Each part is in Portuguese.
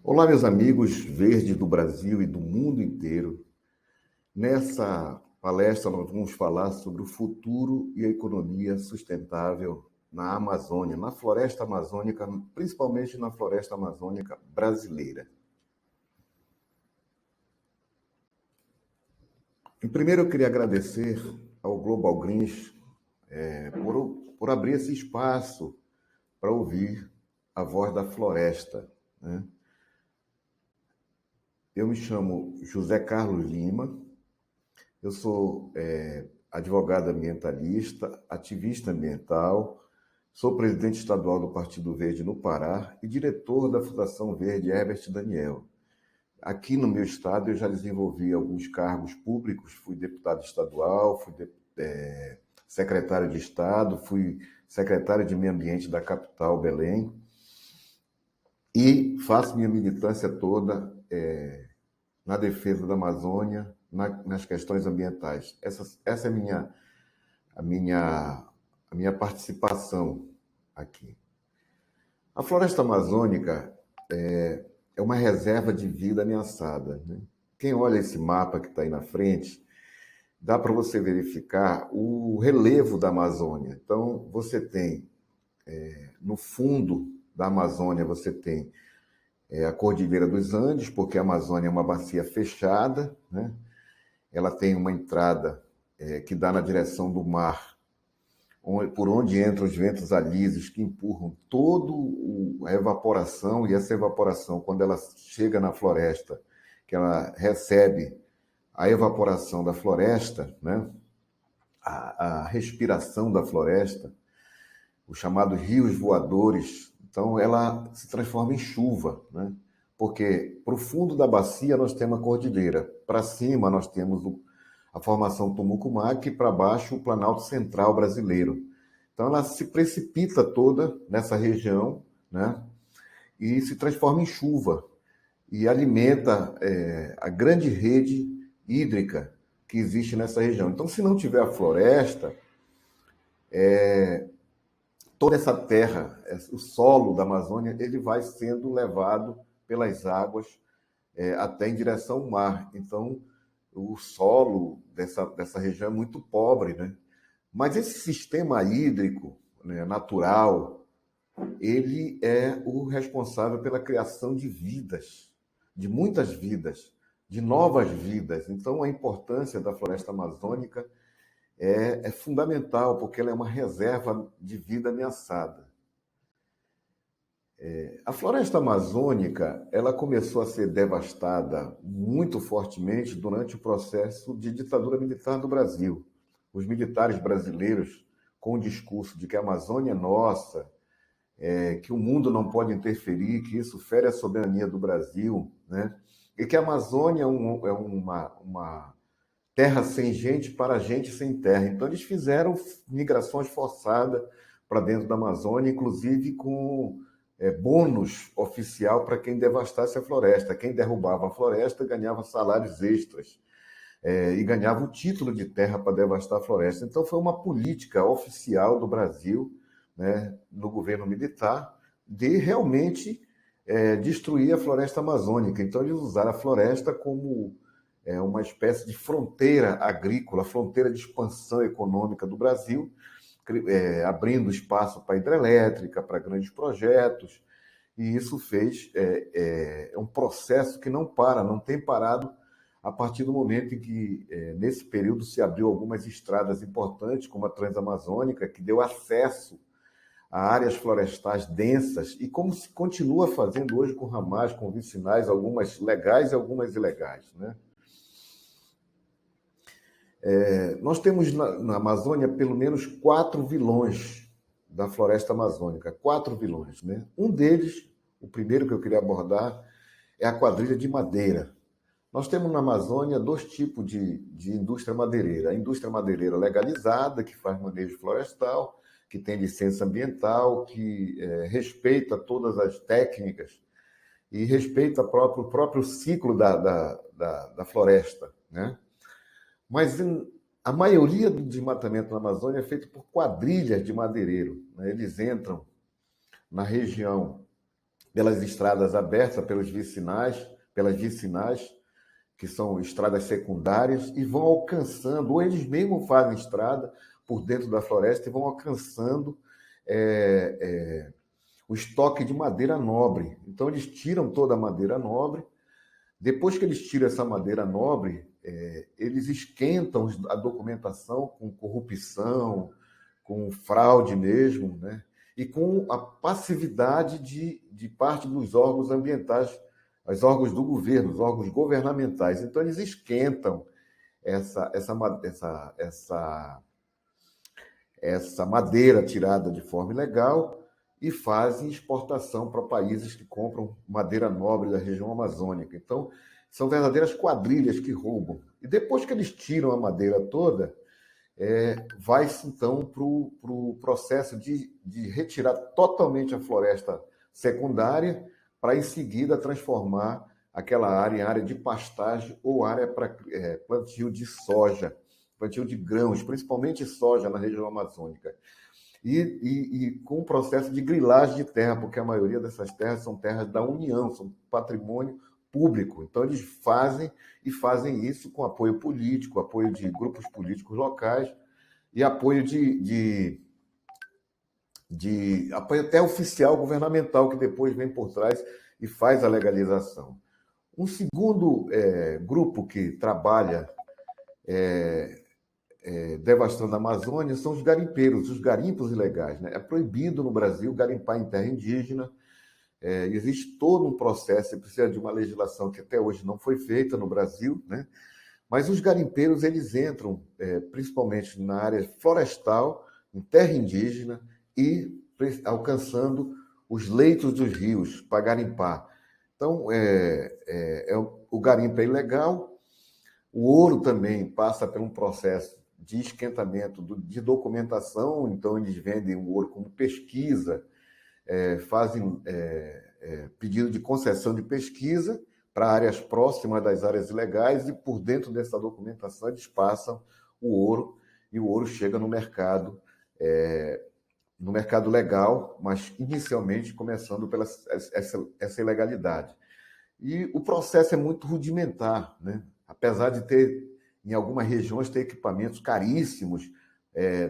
Olá, meus amigos verdes do Brasil e do mundo inteiro. Nessa palestra, nós vamos falar sobre o futuro e a economia sustentável na Amazônia, na floresta amazônica, principalmente na floresta amazônica brasileira. Primeiro, eu queria agradecer ao Global Greens por abrir esse espaço para ouvir a voz da floresta, né? Eu me chamo José Carlos Lima, eu sou advogado ambientalista, ativista ambiental, sou presidente estadual do Partido Verde no Pará e diretor da Fundação Verde Herbert Daniel. Aqui no meu estado eu já desenvolvi alguns cargos públicos, fui deputado estadual, fui secretário de Estado, fui secretário de Meio Ambiente da capital, Belém, e faço minha militância toda na defesa da Amazônia, nas questões ambientais. Essa é a minha participação aqui. A floresta amazônica é uma reserva de vida ameaçada, né? Quem olha esse mapa que está aí na frente, dá para você verificar o relevo da Amazônia. Então, você tem, no fundo da Amazônia, você tem a Cordilheira dos Andes, porque a Amazônia é uma bacia fechada, né? Ela tem uma entrada que dá na direção do mar, por onde entram os ventos alísios que empurram toda a evaporação, e essa evaporação, quando ela chega na floresta, que ela recebe a evaporação da floresta, né? a respiração da floresta, os chamados rios voadores, então ela se transforma em chuva, né? Porque para o fundo da bacia nós temos a cordilheira, para cima nós temos a formação Tumucumaque e para baixo o Planalto Central brasileiro. Então ela se precipita toda nessa região, né? E se transforma em chuva e alimenta a grande rede hídrica que existe nessa região. Então, se não tiver a floresta, toda essa terra, o solo da Amazônia, ele vai sendo levado pelas águas até em direção ao mar. Então, o solo dessa região é muito pobre, né? Mas esse sistema hídrico, né, natural, ele é o responsável pela criação de vidas, de muitas vidas, de novas vidas. Então, a importância da floresta amazônica é fundamental, porque ela é uma reserva de vida ameaçada. A floresta amazônica, ela começou a ser devastada muito fortemente durante o processo de ditadura militar do Brasil. Os militares brasileiros, com o discurso de que a Amazônia é nossa, que o mundo não pode interferir, que isso fere a soberania do Brasil, né? E que a Amazônia é uma terra sem gente para gente sem terra. Então, eles fizeram migrações forçadas para dentro da Amazônia, inclusive com bônus oficial para quem devastasse a floresta. Quem derrubava a floresta ganhava salários extras e ganhava o título de terra para devastar a floresta. Então, foi uma política oficial do Brasil, né, no governo militar, de realmente destruir a floresta amazônica. Então, eles usaram a floresta como uma espécie de fronteira agrícola, fronteira de expansão econômica do Brasil, abrindo espaço para hidrelétrica, para grandes projetos, e isso fez um processo que não para, não tem parado a partir do momento em que, nesse período, se abriu algumas estradas importantes, como a Transamazônica, que deu acesso a áreas florestais densas, e como se continua fazendo hoje com ramais, com vicinais, algumas legais e algumas ilegais, né? Nós temos na Amazônia pelo menos 4 vilões da floresta amazônica, 4 vilões, né? Um deles, o primeiro que eu queria abordar, é a quadrilha de madeira. Nós temos na Amazônia 2 tipos de indústria madeireira. A indústria madeireira legalizada, que faz manejo florestal, que tem licença ambiental, que respeita todas as técnicas e respeita o próprio ciclo da floresta, né? Mas a maioria do desmatamento na Amazônia é feito por quadrilhas de madeireiro, né? Eles entram na região pelas estradas abertas, pelas vicinais, que são estradas secundárias, e vão alcançando, ou eles mesmos fazem estrada por dentro da floresta e vão alcançando o estoque de madeira nobre. Então, eles tiram toda a madeira nobre. Depois que eles tiram essa madeira nobre, eles esquentam a documentação com corrupção, com fraude mesmo, né? E com a passividade de parte dos órgãos ambientais, os órgãos do governo, os órgãos governamentais. Então, eles esquentam essa madeira tirada de forma ilegal e fazem exportação para países que compram madeira nobre da região amazônica. Então, são verdadeiras quadrilhas que roubam. E depois que eles tiram a madeira toda, vai-se então para o processo de retirar totalmente a floresta secundária para, em seguida, transformar aquela área em área de pastagem ou área para plantio de soja, plantio de grãos, principalmente soja na região amazônica. E com o processo de grilagem de terra, porque a maioria dessas terras são terras da União, são patrimônio público. Então, eles fazem isso com apoio político, apoio de grupos políticos locais e apoio apoio até oficial governamental, que depois vem por trás e faz a legalização. Um segundo grupo que trabalha devastando a Amazônia são os garimpeiros, os garimpos ilegais, né? É proibido no Brasil garimpar em terra indígena. Existe todo um processo, você precisa de uma legislação que até hoje não foi feita no Brasil, né? Mas os garimpeiros, eles entram principalmente na área florestal, em terra indígena, e alcançando os leitos dos rios para garimpar. Então, o garimpo é ilegal. O ouro também passa por um processo de esquentamento de documentação, então eles vendem o ouro como pesquisa, fazem pedido de concessão de pesquisa para áreas próximas das áreas ilegais, e por dentro dessa documentação eles passam o ouro, e o ouro chega no mercado legal, mas inicialmente começando pela essa ilegalidade. E o processo é muito rudimentar, né? Apesar de ter, em algumas regiões, ter equipamentos caríssimos,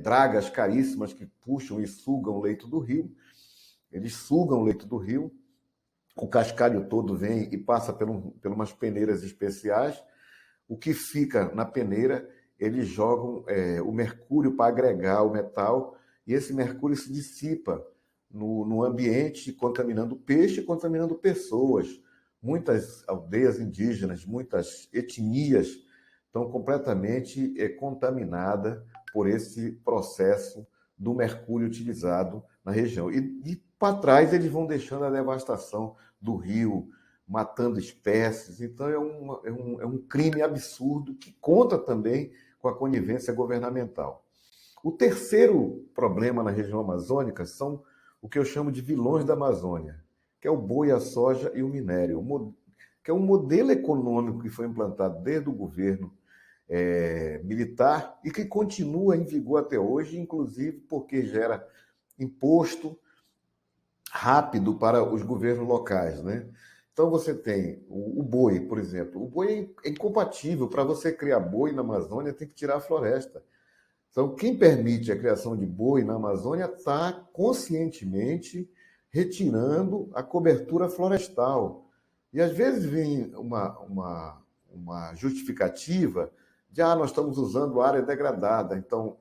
dragas caríssimas que puxam e sugam o leito do rio. Eles sugam o leito do rio, o cascalho todo vem e passa por umas peneiras especiais. O que fica na peneira, eles jogam o mercúrio para agregar o metal, e esse mercúrio se dissipa no ambiente, contaminando peixe, contaminando pessoas. Muitas aldeias indígenas, muitas etnias estão completamente contaminadas por esse processo do mercúrio utilizado na região. E para trás eles vão deixando a devastação do rio, matando espécies. Então é um crime absurdo que conta também com a conivência governamental. O terceiro problema na região amazônica são o que eu chamo de vilões da Amazônia, que é o boi, a soja e o minério, que é um modelo econômico que foi implantado desde o governo militar e que continua em vigor até hoje, inclusive porque gera imposto rápido para os governos locais, né? Então você tem o boi, por exemplo. O boi é incompatível. Para você criar boi na Amazônia, tem que tirar a floresta. Então, quem permite a criação de boi na Amazônia está conscientemente retirando a cobertura florestal. E às vezes vem uma justificativa de nós estamos usando área degradada. Então,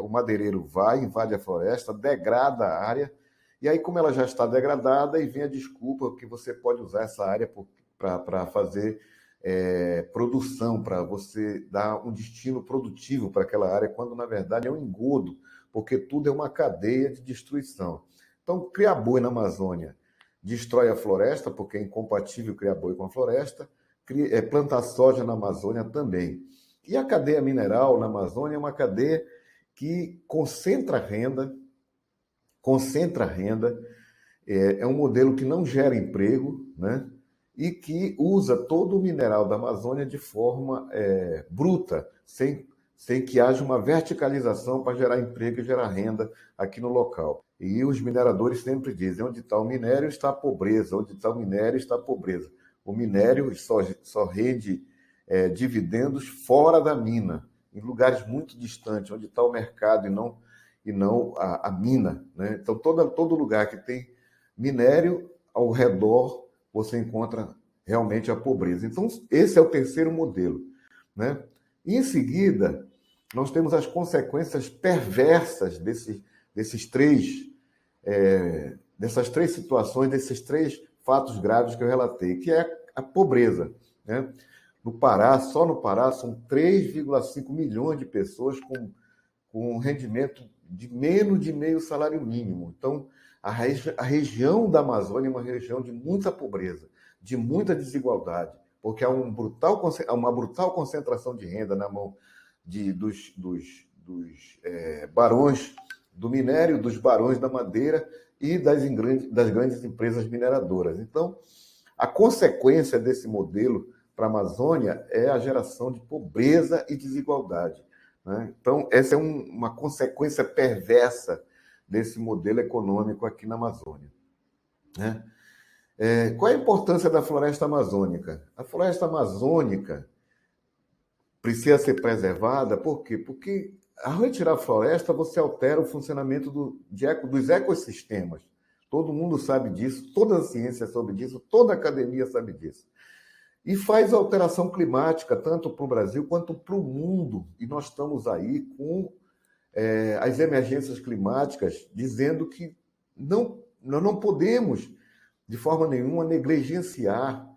o madeireiro vai, invade a floresta, degrada a área, e aí, como ela já está degradada, e vem a desculpa que você pode usar essa área para fazer produção, para você dar um destino produtivo para aquela área, quando na verdade é um engodo, porque tudo é uma cadeia de destruição. Então, criar boi na Amazônia destrói a floresta, porque é incompatível criar boi com a floresta, plantar soja na Amazônia também. E a cadeia mineral na Amazônia é uma cadeia que concentra renda, é um modelo que não gera emprego, né? E que usa todo o mineral da Amazônia de forma bruta, sem que haja uma verticalização para gerar emprego e gerar renda aqui no local. E os mineradores sempre dizem, onde está o minério está a pobreza, onde está o minério está a pobreza. O minério só rende dividendos fora da mina, em lugares muito distantes, onde está o mercado e não a mina, né? Então, todo lugar que tem minério, ao redor, você encontra realmente a pobreza. Então, esse é o terceiro modelo, né? E, em seguida, nós temos as consequências perversas dessas três situações, desses três fatos graves que eu relatei, que é a pobreza, né? No Pará, só no Pará, são 3,5 milhões de pessoas com um rendimento de menos de meio salário mínimo. Então, a região da Amazônia é uma região de muita pobreza, de muita desigualdade, porque há uma brutal concentração de renda na mão dos barões do minério, dos barões da madeira e das grandes empresas mineradoras. Então, a consequência desse modelo para a Amazônia é a geração de pobreza e desigualdade, né? Então, essa é uma consequência perversa desse modelo econômico aqui na Amazônia, né? Qual é a importância da floresta amazônica? A floresta amazônica precisa ser preservada, por quê? Porque ao retirar a floresta, você altera o funcionamento dos ecossistemas. Todo mundo sabe disso, toda a ciência sabe disso, toda a academia sabe disso. E faz alteração climática, tanto para o Brasil quanto para o mundo. E nós estamos aí com as emergências climáticas dizendo que nós não podemos, de forma nenhuma, negligenciar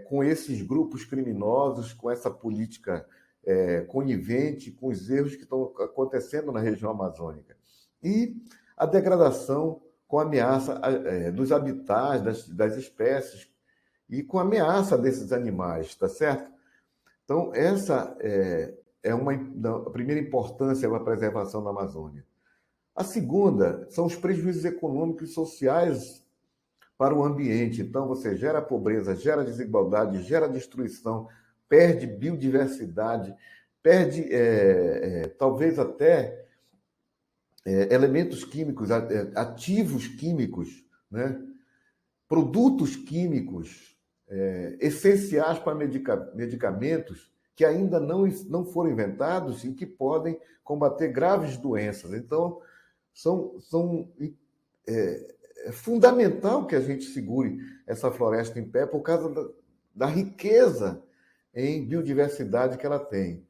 com esses grupos criminosos, com essa política conivente, com os erros que estão acontecendo na região amazônica. E a degradação com a ameaça dos habitats, das espécies, e com a ameaça desses animais, tá certo? Então, essa é a primeira importância da preservação da Amazônia. A segunda são os prejuízos econômicos e sociais para o ambiente. Então, você gera pobreza, gera desigualdade, gera destruição, perde biodiversidade, perde talvez até elementos químicos, ativos químicos, né? Produtos químicos essenciais para medicamentos que ainda não foram inventados e que podem combater graves doenças. Então, é fundamental que a gente segure essa floresta em pé por causa da riqueza em biodiversidade que ela tem.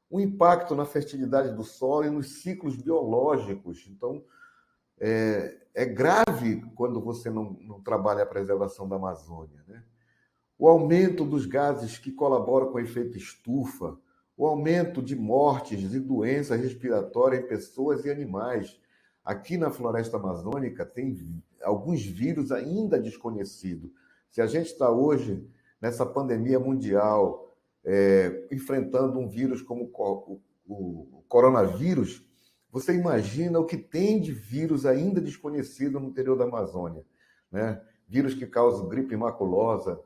O impacto na fertilidade do solo e nos ciclos biológicos. Então, é grave quando você não trabalha a preservação da Amazônia, né? O aumento dos gases que colaboram com o efeito estufa, o aumento de mortes e doenças respiratórias em pessoas e animais. Aqui na floresta amazônica tem alguns vírus ainda desconhecidos. Se a gente está hoje nessa pandemia mundial, enfrentando um vírus como o coronavírus, você imagina o que tem de vírus ainda desconhecido no interior da Amazônia, né? Vírus que causam gripe maculosa.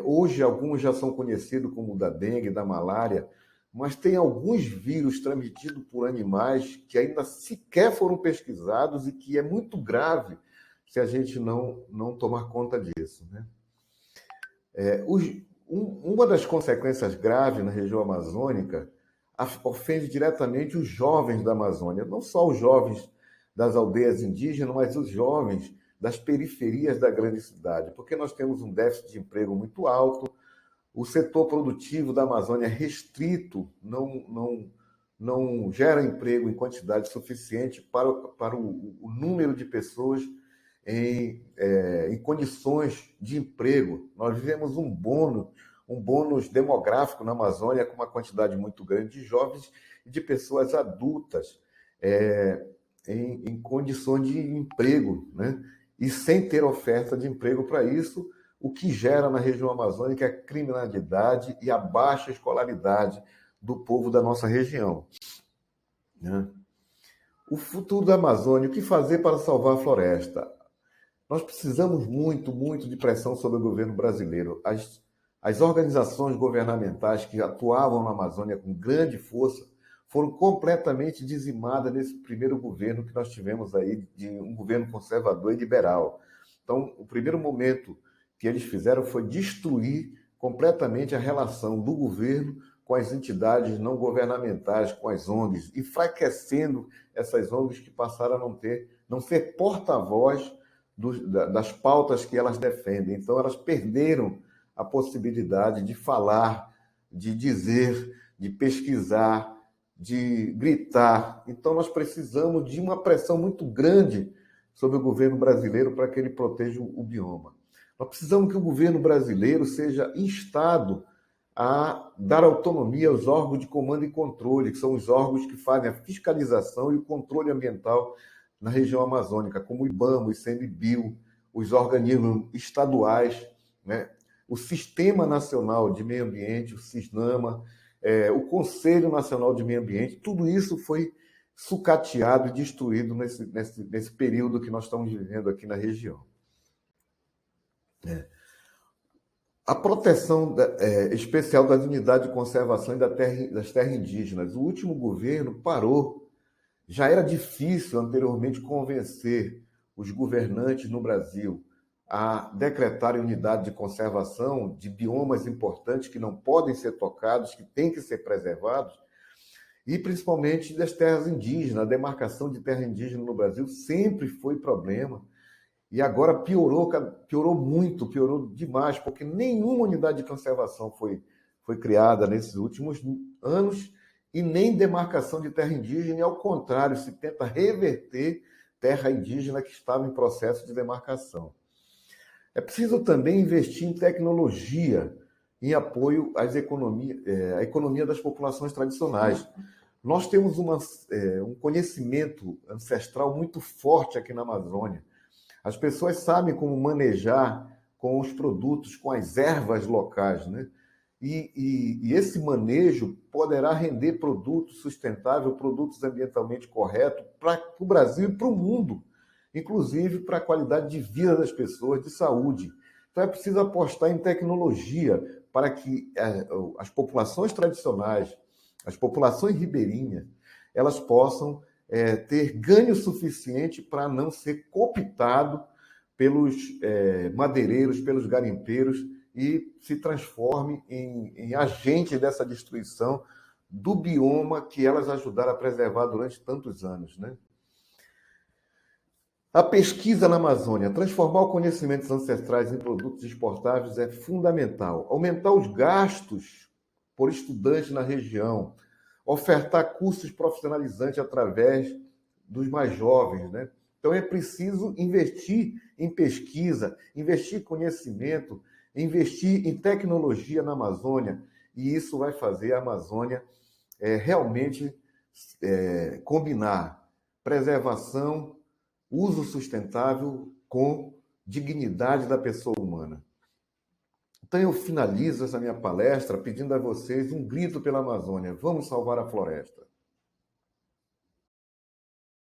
Hoje, alguns já são conhecidos como o da dengue, da malária, mas tem alguns vírus transmitidos por animais que ainda sequer foram pesquisados e que é muito grave se a gente não tomar conta disso, né? Uma das consequências graves na região amazônica ofende diretamente os jovens da Amazônia, não só os jovens das aldeias indígenas, mas os jovens das periferias da grande cidade, porque nós temos um déficit de emprego muito alto, o setor produtivo da Amazônia é restrito, não gera emprego em quantidade suficiente para o número de pessoas em condições de emprego. Nós vivemos um bônus demográfico na Amazônia com uma quantidade muito grande de jovens e de pessoas adultas em condições de emprego, né? E sem ter oferta de emprego para isso, o que gera na região amazônica é a criminalidade e a baixa escolaridade do povo da nossa região, né? O futuro da Amazônia, o que fazer para salvar a floresta? Nós precisamos muito, muito de pressão sobre o governo brasileiro. As organizações governamentais que atuavam na Amazônia com grande força foram completamente dizimadas nesse primeiro governo que nós tivemos aí, de um governo conservador e liberal. Então, o primeiro momento que eles fizeram foi destruir completamente a relação do governo com as entidades não governamentais, com as ONGs, enfraquecendo essas ONGs que passaram a não ser porta-voz das pautas que elas defendem. Então, elas perderam a possibilidade de falar, de dizer, de pesquisar, de gritar. Então, nós precisamos de uma pressão muito grande sobre o governo brasileiro para que ele proteja o bioma. Nós precisamos que o governo brasileiro seja instado a dar autonomia aos órgãos de comando e controle, que são os órgãos que fazem a fiscalização e o controle ambiental na região amazônica, como o IBAMA, o ICMBio, os organismos estaduais, né? O Sistema Nacional de Meio Ambiente, o SISNAMA, o Conselho Nacional de Meio Ambiente, tudo isso foi sucateado e destruído nesse período que nós estamos vivendo aqui na região. A proteção especial das unidades de conservação e das terras indígenas. O último governo parou. Já era difícil anteriormente convencer os governantes no Brasil a decretarem unidade de conservação de biomas importantes que não podem ser tocados, que têm que ser preservados, e principalmente das terras indígenas. A demarcação de terra indígena no Brasil sempre foi problema. E agora piorou muito, piorou demais, porque nenhuma unidade de conservação foi criada nesses últimos anos e nem demarcação de terra indígena, e ao contrário, se tenta reverter terra indígena que estava em processo de demarcação. É preciso também investir em tecnologia, em apoio à economia das populações tradicionais. Nós temos um conhecimento ancestral muito forte aqui na Amazônia. As pessoas sabem como manejar com os produtos, com as ervas locais, né? E esse manejo poderá render produtos sustentáveis, produtos ambientalmente corretos para o Brasil e para o mundo, inclusive para a qualidade de vida das pessoas, de saúde. Então é preciso apostar em tecnologia para que as populações tradicionais, as populações ribeirinhas, elas possam ter ganho suficiente para não ser cooptado pelos madeireiros, pelos garimpeiros, e se transforme em agente dessa destruição do bioma que elas ajudaram a preservar durante tantos anos, né? A pesquisa na Amazônia, transformar o conhecimento dos ancestrais em produtos exportáveis é fundamental. Aumentar os gastos por estudante na região, ofertar cursos profissionalizantes através dos mais jovens, né? Então é preciso investir em pesquisa, investir em conhecimento, investir em tecnologia na Amazônia, e isso vai fazer a Amazônia realmente combinar preservação, uso sustentável com dignidade da pessoa humana. Então eu finalizo essa minha palestra pedindo a vocês um grito pela Amazônia. Vamos salvar a floresta.